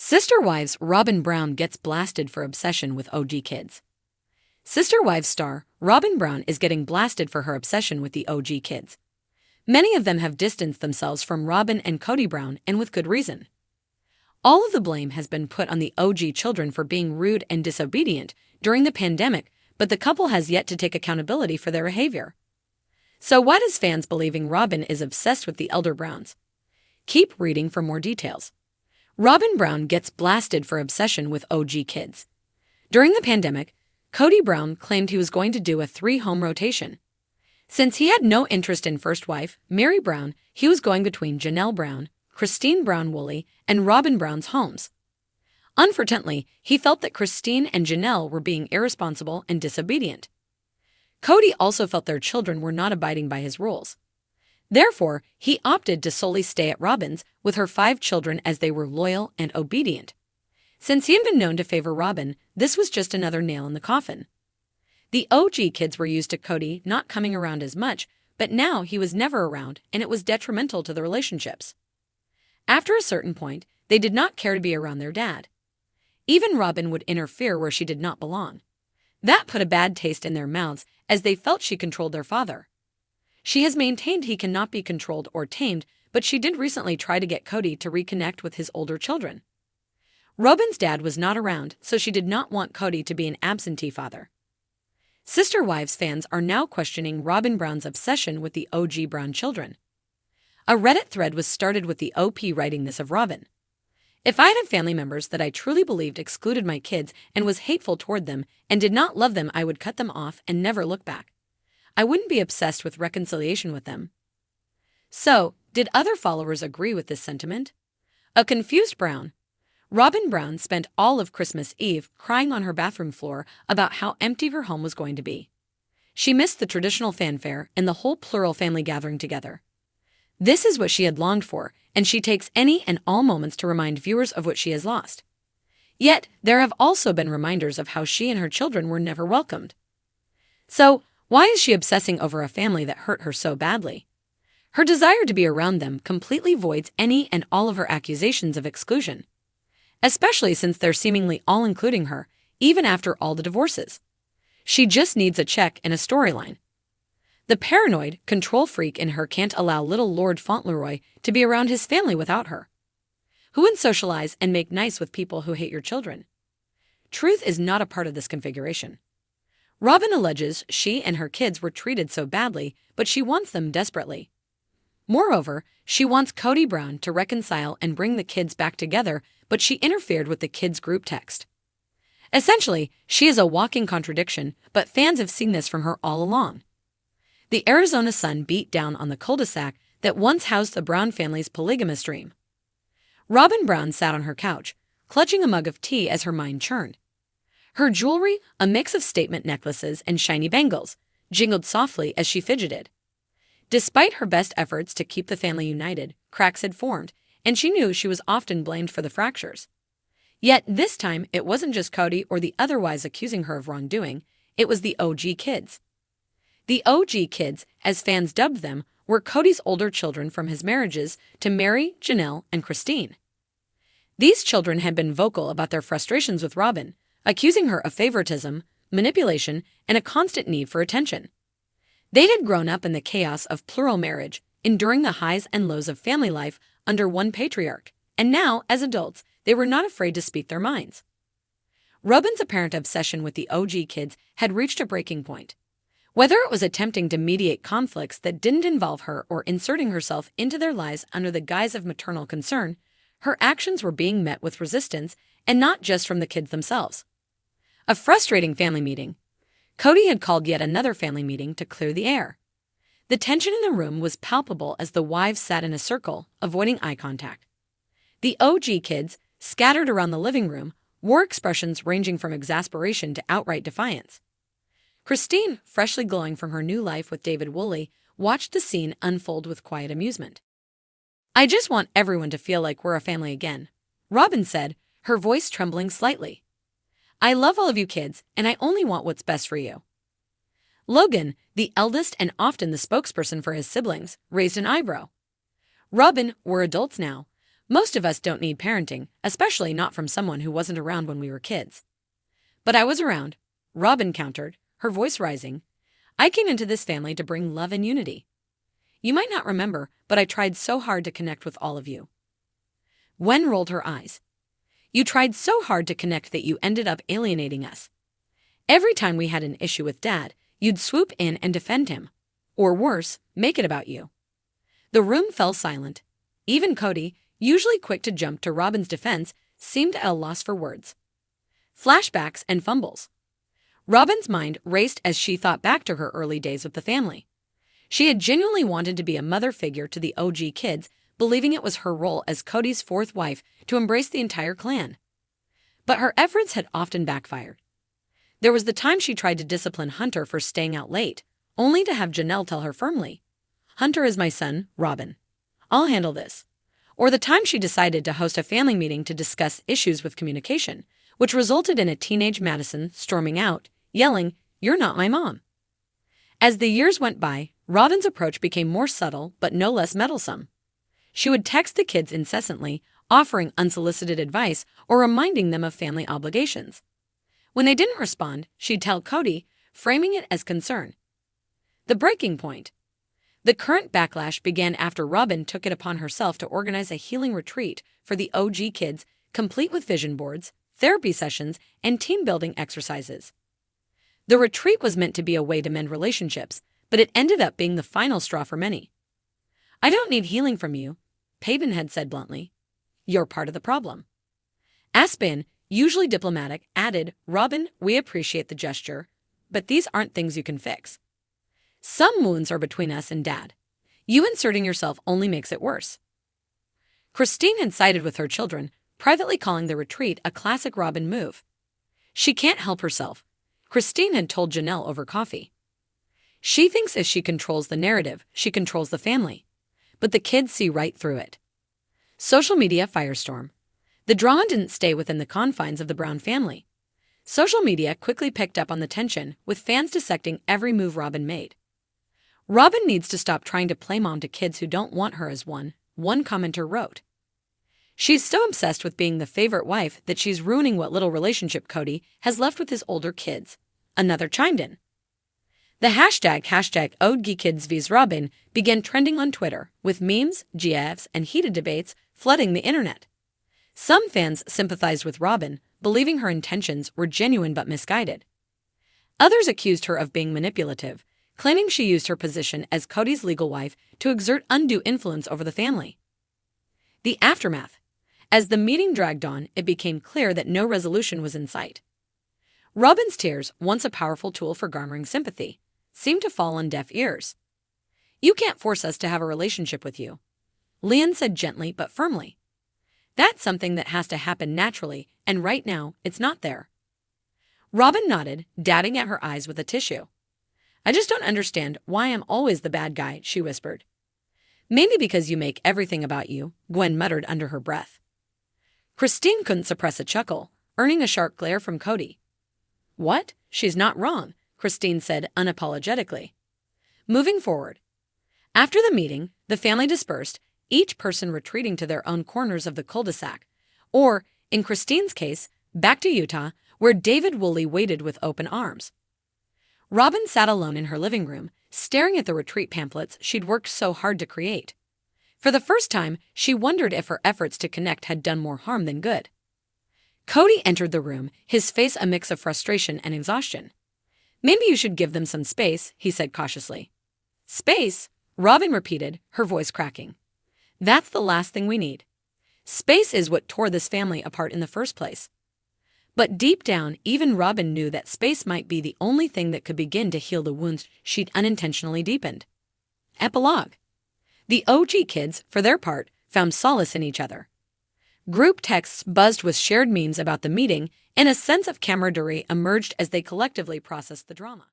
Sister Wives Robyn Brown gets blasted for obsession with OG kids. Sister Wives star Robyn Brown is getting blasted for her obsession with the OG kids. Many of them have distanced themselves from Robyn and Kody Brown, and with good reason. All of the blame has been put on the OG children for being rude and disobedient during the pandemic, but the couple has yet to take accountability for their behavior. So why does fans believing Robyn is obsessed with the elder Browns? Keep reading for more details. Robyn Brown gets blasted for obsession with OG kids. During the pandemic, Kody Brown claimed he was going to do a 3-home rotation. Since he had no interest in first wife, Meri Brown, he was going between Janelle Brown, Cristin Brown-Woolley, and Robyn Brown's homes. Unfortunately, he felt that Cristin and Janelle were being irresponsible and disobedient. Kody also felt their children were not abiding by his rules. Therefore, he opted to solely stay at Robyns with her 5 children as they were loyal and obedient. Since he had been known to favor Robyn, this was just another nail in the coffin. The OG kids were used to Kody not coming around as much, but now he was never around, and it was detrimental to the relationships. After a certain point, they did not care to be around their dad. Even Robyn would interfere where she did not belong. That put a bad taste in their mouths, as they felt she controlled their father. She has maintained he cannot be controlled or tamed, but she did recently try to get Kody to reconnect with his older children. Robyn's dad was not around, so she did not want Kody to be an absentee father. Sister Wives fans are now questioning Robyn Brown's obsession with the OG Brown children. A Reddit thread was started with the OP writing this of Robyn. If I had family members that I truly believed excluded my kids and was hateful toward them and did not love them, I would cut them off and never look back. I wouldn't be obsessed with reconciliation with them. So, did other followers agree with this sentiment? A confused Brown. Robyn Brown spent all of Christmas Eve crying on her bathroom floor about how empty her home was going to be. She missed the traditional fanfare and the whole plural family gathering together. This is what she had longed for, and she takes any and all moments to remind viewers of what she has lost. Yet, there have also been reminders of how she and her children were never welcomed. So, why is she obsessing over a family that hurt her so badly? Her desire to be around them completely voids any and all of her accusations of exclusion, especially since they're seemingly all including her, even after all the divorces. She just needs a check and a storyline. The paranoid, control freak in her can't allow little Lord Fauntleroy to be around his family without her. Who would socialize and make nice with people who hate your children? Truth is not a part of this configuration. Robyn alleges she and her kids were treated so badly, but she wants them desperately. Moreover, she wants Kody Brown to reconcile and bring the kids back together, but she interfered with the kids' group text. Essentially, she is a walking contradiction, but fans have seen this from her all along. The Arizona Sun beat down on the cul-de-sac that once housed the Brown family's polygamous dream. Robyn Brown sat on her couch, clutching a mug of tea as her mind churned. Her jewelry, a mix of statement necklaces and shiny bangles, jingled softly as she fidgeted. Despite her best efforts to keep the family united, cracks had formed, and she knew she was often blamed for the fractures. Yet this time, it wasn't just Kody or the otherwise accusing her of wrongdoing, it was the OG kids. The OG kids, as fans dubbed them, were Kody's older children from his marriages to Meri, Janelle, and Cristin. These children had been vocal about their frustrations with Robyn, accusing her of favoritism, manipulation, and a constant need for attention. They had grown up in the chaos of plural marriage, enduring the highs and lows of family life under one patriarch, and now, as adults, they were not afraid to speak their minds. Robyn's apparent obsession with the OG kids had reached a breaking point. Whether it was attempting to mediate conflicts that didn't involve her or inserting herself into their lives under the guise of maternal concern, her actions were being met with resistance, and not just from the kids themselves. A frustrating family meeting. Kody had called yet another family meeting to clear the air. The tension in the room was palpable as the wives sat in a circle, avoiding eye contact. The OG kids, scattered around the living room, wore expressions ranging from exasperation to outright defiance. Cristin, freshly glowing from her new life with David Woolley, watched the scene unfold with quiet amusement. "I just want everyone to feel like we're a family again," Robyn said, her voice trembling slightly. "I love all of you kids, and I only want what's best for you." Logan, the eldest and often the spokesperson for his siblings, raised an eyebrow. "Robyn, we're adults now. Most of us don't need parenting, especially not from someone who wasn't around when we were kids. But I was around, Robyn countered, her voice rising. I came into this family to bring love and unity. You might not remember, but I tried so hard to connect with all of you. Gwen rolled her eyes. You tried so hard to connect that you ended up alienating us. Every time we had an issue with Dad, you'd swoop in and defend him. Or worse, make it about you. The room fell silent. Even Cody, usually quick to jump to Robyn's defense, seemed at a loss for words. Flashbacks and fumbles. Robyn's mind raced as she thought back to her early days with the family. She had genuinely wanted to be a mother figure to the OG kids, believing it was her role as Cody's fourth wife to embrace the entire clan. But her efforts had often backfired. There was the time she tried to discipline Hunter for staying out late, only to have Janelle tell her firmly, "Hunter is my son, Robyn. I'll handle this." Or the time she decided to host a family meeting to discuss issues with communication, which resulted in a teenage Madison storming out, yelling, "You're not my mom." As the years went by, Robyn's approach became more subtle but no less meddlesome. She would text the kids incessantly, offering unsolicited advice or reminding them of family obligations. When they didn't respond, she'd tell Cody, framing it as concern. The breaking point. The current backlash began after Robyn took it upon herself to organize a healing retreat for the OG kids, complete with vision boards, therapy sessions, and team-building exercises. The retreat was meant to be a way to mend relationships, but it ended up being the final straw for many. "I don't need healing from you," Payton had said bluntly. "You're part of the problem." Aspen, usually diplomatic, added, "Robyn, we appreciate the gesture, but these aren't things you can fix. Some wounds are between us and Dad. You inserting yourself only makes it worse." Cristin had sided with her children, privately calling the retreat a classic Robyn move. "She can't help herself," Cristin had told Janelle over coffee. "She thinks if she controls the narrative, she controls the family." But the kids see right through it. Social media firestorm. The drama didn't stay within the confines of the Brown family. Social media quickly picked up on the tension, with fans dissecting every move Robyn made. "Robyn needs to stop trying to play mom to kids who don't want her as one commenter wrote. She's so obsessed with being the favorite wife that she's ruining what little relationship Cody has left with his older kids," another chimed in. The hashtag #OGKidsVs Robyn began trending on Twitter, with memes, GIFs, and heated debates flooding the internet. Some fans sympathized with Robyn, believing her intentions were genuine but misguided. Others accused her of being manipulative, claiming she used her position as Cody's legal wife to exert undue influence over the family. The aftermath. As the meeting dragged on, it became clear that no resolution was in sight. Robyn's tears, once a powerful tool for garnering sympathy, seemed to fall on deaf ears. "You can't force us to have a relationship with you," Leon said gently but firmly. "That's something that has to happen naturally, and right now, it's not there." Robyn nodded, dabbing at her eyes with a tissue. "I just don't understand why I'm always the bad guy," she whispered. "Maybe because you make everything about you," Gwen muttered under her breath. Cristin couldn't suppress a chuckle, earning a sharp glare from Cody. "What? She's not wrong," Cristin said unapologetically. Moving forward. After the meeting, the family dispersed, each person retreating to their own corners of the cul-de-sac, or, in Cristin's case, back to Utah, where David Woolley waited with open arms. Robyn sat alone in her living room, staring at the retreat pamphlets she'd worked so hard to create. For the first time, she wondered if her efforts to connect had done more harm than good. Cody entered the room, his face a mix of frustration and exhaustion. "Maybe you should give them some space," he said cautiously. "Space?" Robyn repeated, her voice cracking. "That's the last thing we need. Space is what tore this family apart in the first place." But deep down, even Robyn knew that space might be the only thing that could begin to heal the wounds she'd unintentionally deepened. Epilogue. The OG kids, for their part, found solace in each other. Group texts buzzed with shared memes about the meeting, and a sense of camaraderie emerged as they collectively processed the drama.